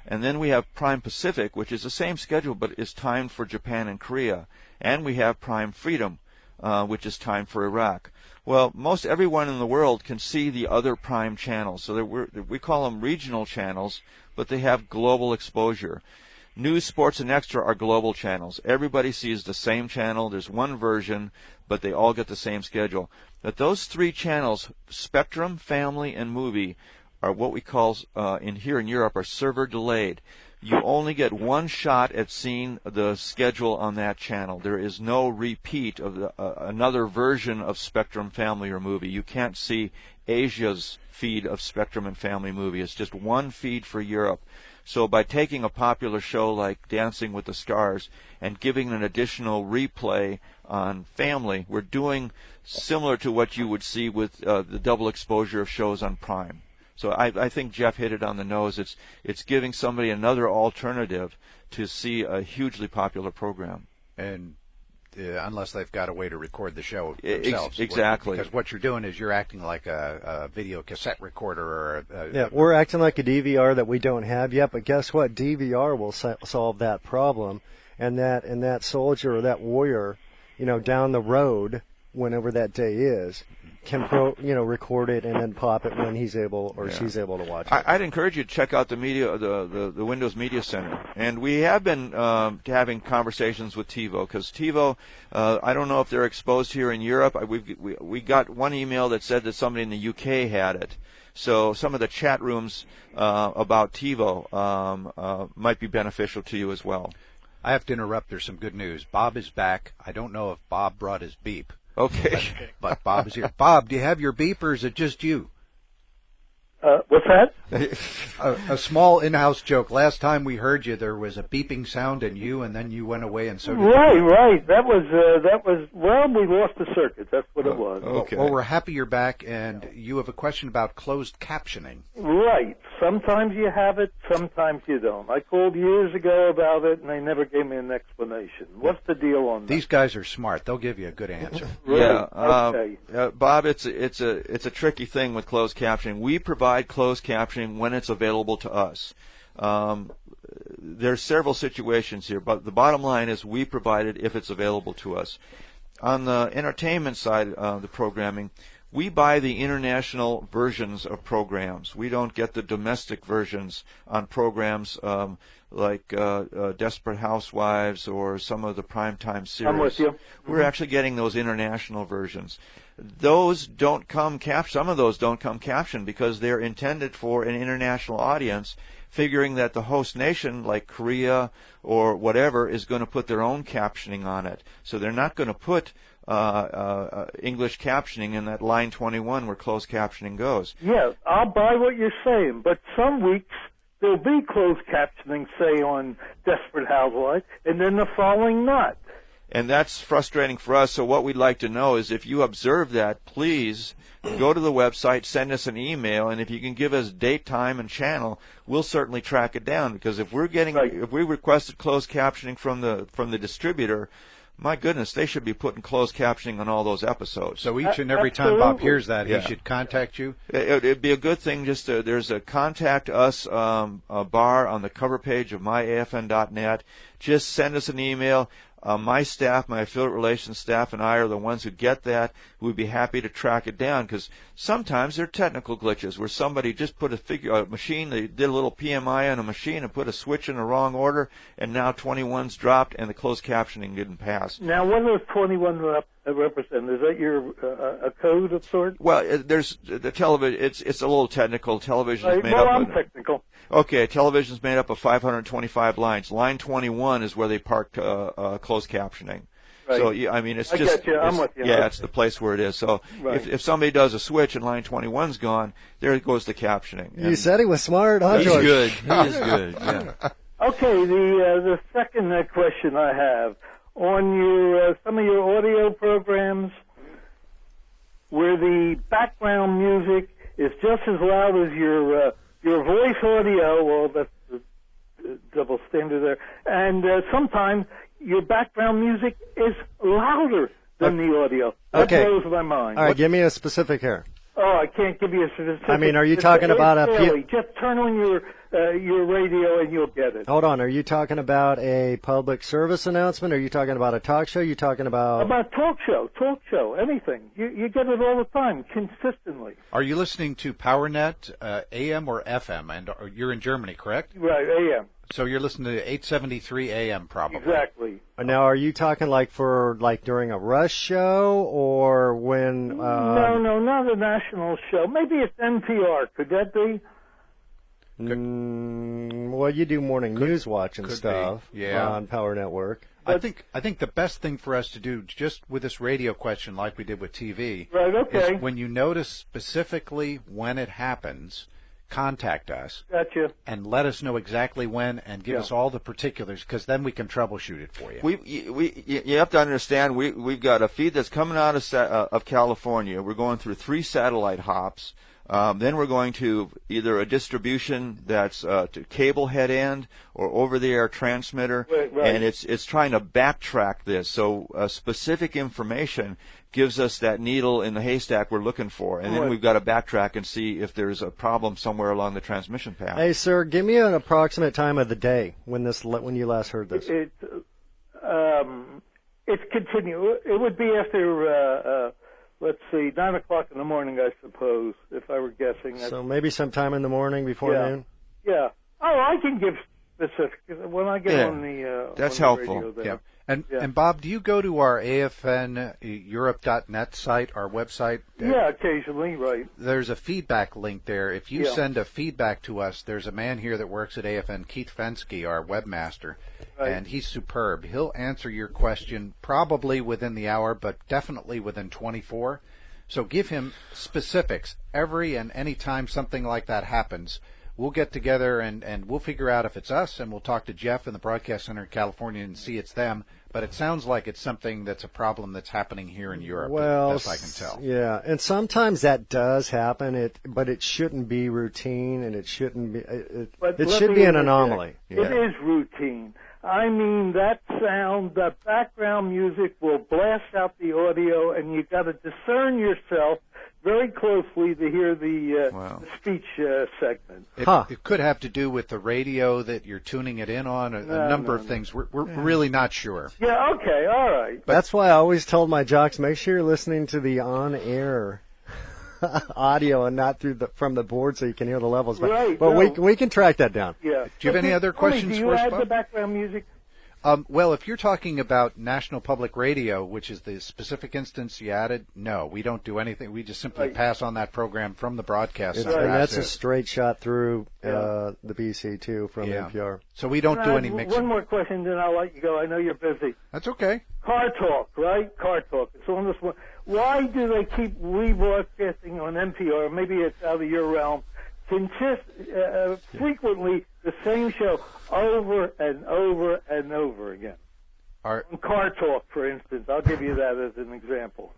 and then we have Prime Pacific, which is the same schedule but is timed for Japan and Korea. And we have Prime Freedom, which is timed for Iraq. Well, most everyone in the world can see the other Prime channels, so we call them regional channels, but they have global exposure. News, Sports, and Extra are global channels. Everybody sees the same channel. There's one version, but they all get the same schedule. But those 3 channels, Spectrum, Family, and Movie, are what we call here in Europe are server delayed. You only get one shot at seeing the schedule on that channel. There is no repeat of another version of Spectrum, Family, or Movie. You can't see Asia's feed of Spectrum and Family Movie. It's just one feed for Europe. So by taking a popular show like Dancing with the Stars and giving an additional replay on Family, we're doing similar to what you would see with the double exposure of shows on Prime. So I think Jeff hit it on the nose. It's giving somebody another alternative to see a hugely popular program. And unless they've got a way to record the show themselves. Exactly. Because what you're doing is you're acting like a video cassette recorder or we're acting like a DVR that we don't have yet, but guess what? DVR will solve that problem, and that soldier or that warrior, down the road, whenever that day is, can record it and then pop it when he's able or she's able to watch it. I'd encourage you to check out the Windows Media Center, and we have been having conversations with TiVo because TiVo, I don't know if they're exposed here in Europe. We got one email that said that somebody in the UK had it. So some of the chat rooms about TiVo might be beneficial to you as well. I have to interrupt. There's some good news. Bob is back. I don't know if Bob brought his beep. Okay. But Bob is here. Bob, do you have your beep or is it just you? What's that? A small in-house joke. Last time we heard you, there was a beeping sound in you, and then you went away, and so did Right. That was. Well, we lost the circuit. That's what it was. Okay. Well, we're happy you're back, and you have a question about closed captioning. Right. Sometimes you have it, sometimes you don't. I called years ago about it, and they never gave me an explanation. What's the deal on that? These guys are smart. They'll give you a good answer. Right. Yeah. Okay. Bob, it's a tricky thing with closed captioning. We provide closed captioning when it's available to us. There's several situations here, but the bottom line is we provide it if it's available to us. On the entertainment side of the programming, we buy the international versions of programs. We don't get the domestic versions on programs like Desperate Housewives or some of the primetime series. I'm with you. We're actually getting those international versions. Those don't come some of those don't come captioned because they're intended for an international audience, figuring that the host nation, like Korea or whatever, is going to put their own captioning on it. So they're not going to put English captioning in that line 21 where closed captioning goes. Yeah, I'll buy what you're saying, but some weeks there'll be closed captioning, say, on Desperate Housewives, and then the following not. And that's frustrating for us. So what we'd like to know is if you observe that, please go to the website, send us an email, and if you can give us date, time, and channel, we'll certainly track it down. Because if we requested closed captioning from the distributor, my goodness, they should be putting closed captioning on all those episodes. So each and every time Bob hears that, he should contact you? It'd be a good thing there's a contact us bar on the cover page of myafn.net. Just send us an email. My staff, my affiliate relations staff, and I are the ones who get that. we'd be happy to track it down, because sometimes there are technical glitches where somebody just put a machine, they did a little PMI on a machine and put a switch in the wrong order, and now 21's dropped and the closed captioning didn't pass. Now, what does 21 represent? Is that your a code of sorts? Well, there's the television. It's a little technical. Television is made well, up. I'm technical. Okay, television's made up of 525 lines. Line 21 is where they park closed captioning. Right. So I mean, it's I just get you. I'm with you. Yeah, it's the place where it is. So Right. if somebody does a switch and line 21's gone, there goes the captioning. You said he was smart, huh, He's George? good. He is good. Yeah. Okay, the second question I have on your some of your audio programs, where the background music is just as loud as your voice audio. Well, that's the double standard there. And sometimes your background music is louder than the audio. That blows my mind. All right, give me a specific here. Oh, I can't give you a specific. I mean, are you talking about just turn on your radio and you'll get it. Hold on, are you talking about a public service announcement? Are you talking about a talk show? Are you talking about talk show, anything. You get it all the time, consistently. Are you listening to PowerNet, AM or FM? And you're in Germany, correct? Right, AM. So you're listening to 873 AM, probably. Exactly. Now, are you talking like during a rush show or when? No, not a national show. Maybe it's NPR. Could that be? Well, you do morning news watch and stuff on Power Network. I think the best thing for us to do, just with this radio question, like we did with TV, is when you notice specifically when it happens, contact us. Gotcha. And let us know exactly when, and give us all the particulars, because then we can troubleshoot it for you. You have to understand, we've got a feed that's coming out of California. We're going through 3 satellite hops. Then we're going to either a distribution that's to cable head end or over-the-air transmitter, and it's trying to backtrack this. So specific information gives us that needle in the haystack we're looking for, and then we've got to backtrack and see if there's a problem somewhere along the transmission path. Hey, sir, give me an approximate time of the day when you last heard this. It's continuous. It would be after. Let's see, 9 o'clock in the morning, I suppose, if I were guessing. So maybe sometime in the morning before noon? Yeah. Oh, I can give specifics when I get on the that's on the helpful. radio there. And Bob, do you go to our AFNEurope.net site, our website? Yeah, occasionally, right. There's a feedback link there. If you send a feedback to us, there's a man here that works at AFN, Keith Fensky, our webmaster, and he's superb. He'll answer your question probably within the hour, but definitely within 24. So give him specifics. Every and any time something like that happens, we'll get together and we'll figure out if it's us, and we'll talk to Jeff in the Broadcast Center in California and see it's them. But it sounds like it's something that's a problem that's happening here in Europe, as best I can tell. Yeah, and sometimes that does happen, but it shouldn't be routine, and it shouldn't be. It should be an anomaly. It is routine. I mean, that sound, that background music will blast out the audio, and you've got to discern yourself very closely to hear the speech segment. It could have to do with the radio that you're tuning it in on, a number of things. We're really not sure. Yeah, okay, all right. That's why I always told my jocks, make sure you're listening to the on-air audio and not from the board so you can hear the levels. But we can track that down. Yeah. Do you have any other questions for us, Do you Bob? add the background music? Well, if you're talking about National Public Radio, which is the specific instance you added, no, we don't do anything. We just simply pass on that program from the broadcast center. And that's a straight shot through the BC, too, from NPR. So we don't do any mixing. One more question, then I'll let you go. I know you're busy. That's okay. Car Talk, right? Car Talk. It's on this one. Why do they keep rebroadcasting on NPR? Maybe it's out of your realm. Frequently the same show over and over and over again. On Car Talk, for instance, I'll give you that as an example.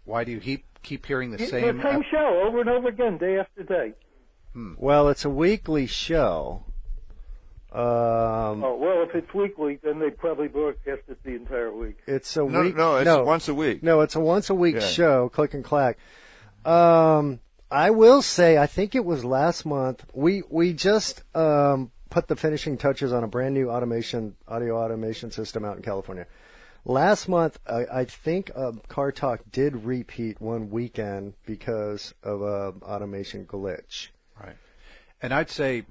Why do you keep hearing the same? The same show over and over again, day after day. Well, it's a weekly show. Well, if it's weekly, then they probably broadcast it the entire week. It's a week. No, it's once a week. No, it's a once a week show. Click and clack. I will say, I think it was last month. We just put the finishing touches on a brand new audio automation system out in California Last month, I think Car Talk did repeat one weekend because of a automation glitch. Right. And I'd say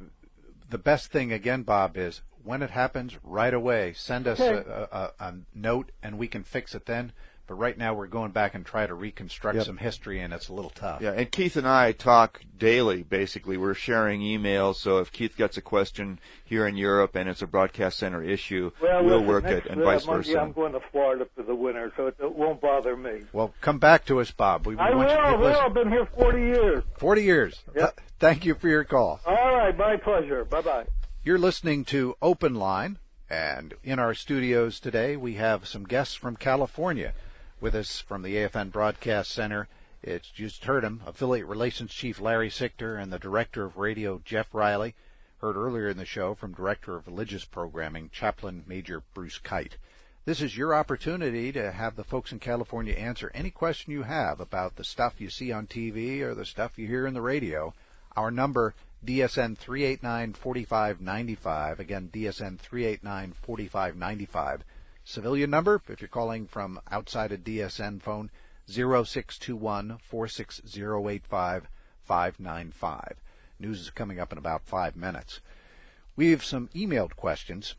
the best thing, again, Bob, is when it happens, right away, send us a note and we can fix it then. But right now we're going back and try to reconstruct some history, and it's a little tough. Yeah, and Keith and I talk daily, basically. We're sharing emails, so if Keith gets a question here in Europe and it's a broadcast center issue, we'll work it, and vice versa. Monday I'm going to Florida for the winter, so it won't bother me. Well, come back to us, Bob. I will. I've been here 40 years. 40 years. Yep. Thank you for your call. All right, my pleasure. Bye-bye. You're listening to Open Line, and in our studios today we have some guests from California. With us from the AFN Broadcast Center, it's just heard him, Affiliate Relations Chief Larry Sichter and the Director of Radio, Jeff Riley. Heard earlier in the show from Director of Religious Programming, Chaplain Major Bruce Kite. This is your opportunity to have the folks in California answer any question you have about the stuff you see on TV or the stuff you hear in the radio. Our number, DSN 389-4595. Again, DSN 389-4595. Civilian number, if you're calling from outside a DSN phone, 0621-46085-595. News is coming up in about 5 minutes. We have some emailed questions,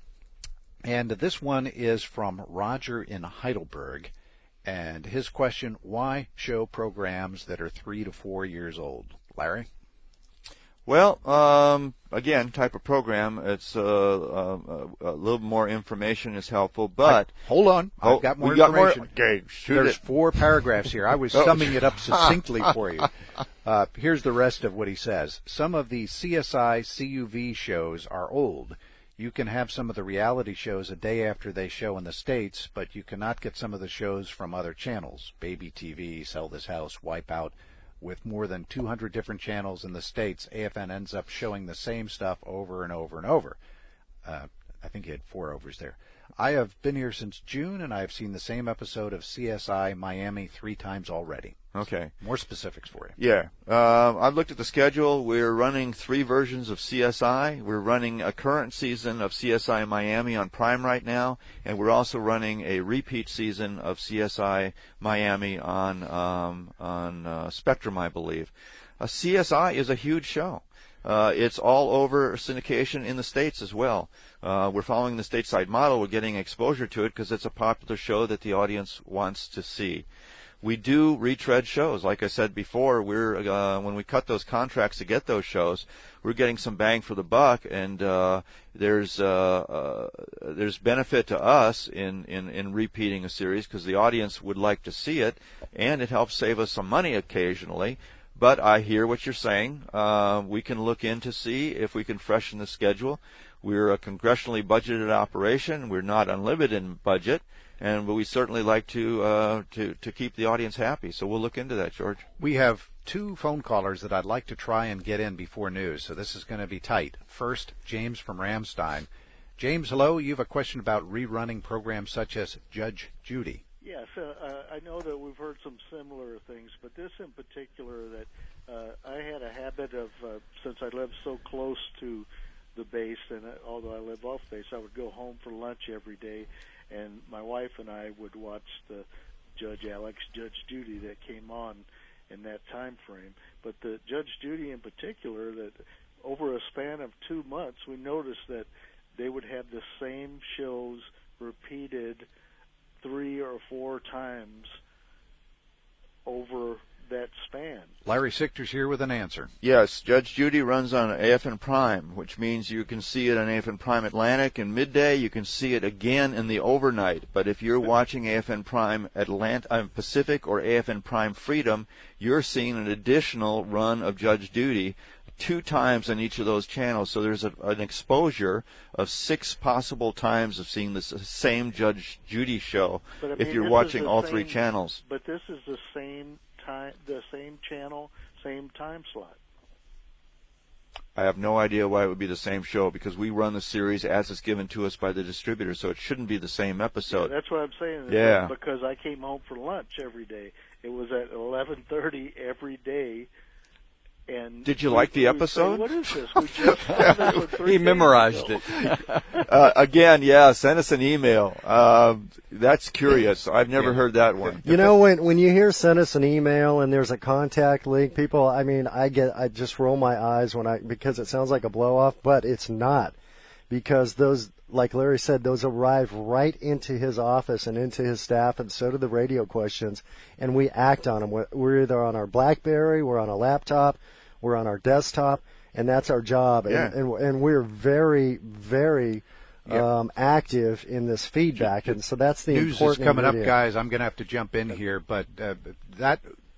and this one is from Roger in Heidelberg, and his question, why show programs that are 3 to 4 years old? Larry? Well, again, type of program, it's a little more information is helpful, but... Hold on, I've got more information. Okay, There's 4 paragraphs here. I was summing it up succinctly for you. Here's the rest of what he says. Some of the CSI CUV shows are old. You can have some of the reality shows a day after they show in the States, but you cannot get some of the shows from other channels. Baby TV, Sell This House, Wipeout. With more than 200 different channels in the States, AFN ends up showing the same stuff over and over and over. I think he had 4 overs there. I have been here since June, and I have seen the same episode of CSI Miami 3 times already. Okay. More specifics for you. Yeah. I've looked at the schedule. We're running 3 versions of CSI. We're running a current season of CSI Miami on Prime right now, and we're also running a repeat season of CSI Miami on Spectrum, I believe. CSI is a huge show. It's all over syndication in the States as well. We're following the stateside model. We're getting exposure to it because it's a popular show that the audience wants to see. We do retread shows. Like I said before, we're when we cut those contracts to get those shows, we're getting some bang for the buck, and there's benefit to us in repeating a series because the audience would like to see it, and it helps save us some money occasionally. But I hear what you're saying. We can look in to see if we can freshen the schedule. We're a congressionally budgeted operation. We're not unlimited in budget, but we certainly like to keep the audience happy. So we'll look into that, George. We have 2 phone callers that I'd like to try and get in before news, so this is going to be tight. First, James from Ramstein. James, hello. You have a question about rerunning programs such as Judge Judy. Yes, I know that we've heard some similar things, but this in particular that I had a habit of, since I live so close to the base, and although I live off base, I would go home for lunch every day, and my wife and I would watch the Judge Judy that came on in that time frame. But the Judge Judy in particular, that over a span of 2 months, we noticed that they would have the same shows repeated 3 or 4 times over that span. Larry Sichter's here with an answer. Yes, Judge Judy runs on AFN Prime, which means you can see it on AFN Prime Atlantic in midday. You can see it again in the overnight. But if you're watching AFN Prime Pacific or AFN Prime Freedom, you're seeing an additional run of Judge Judy 2 times on each of those channels. So there's an exposure of 6 possible times of seeing the same Judge Judy show if you're watching all 3 channels. But this is the same time, the same channel, same time slot. I have no idea why it would be the same show because we run the series as it's given to us by the distributor, so it shouldn't be the same episode. Yeah, that's what I'm saying. Yeah. Because I came home for lunch every day. It was at 11:30 every day And did you like the episode? Say, what is this? We just found this one 3 He days memorized ago. it. Again, yeah, send us an email. That's curious. I've never heard that one. You know, when you hear send us an email and there's a contact link, people, I mean, I just roll my eyes because it sounds like a blow off, but it's not. Because those, like Larry said, those arrive right into his office and into his staff, and so do the radio questions, and we act on them. We're either on our BlackBerry, we're on a laptop, we're on our desktop, and that's our job. Yeah. And we're very, very active in this feedback, and so that's the News important is coming up, ingredient. guys. I'm going to have to jump in here, but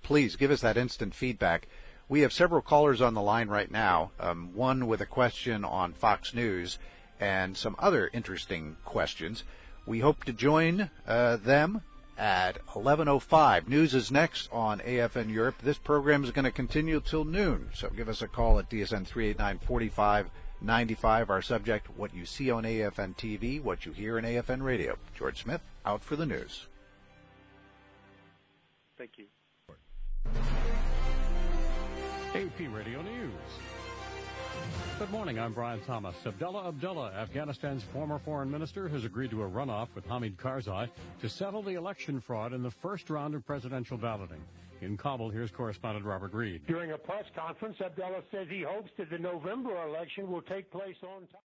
please give us that instant feedback. We have several callers on the line right now, one with a question on Fox News and some other interesting questions. We hope to join them at 11:05. News is next on AFN Europe. This program is going to continue till noon, so give us a call at DSN 389-4595. Our subject, what you see on AFN TV, what you hear in AFN Radio. George Smith, out for the news. Thank you. AP Radio News. Good morning, I'm Brian Thomas. Abdullah, Afghanistan's former foreign minister, has agreed to a runoff with Hamid Karzai to settle the election fraud in the first round of presidential balloting. In Kabul, here's correspondent Robert Reed. During a press conference, Abdullah says he hopes that the November election will take place on time.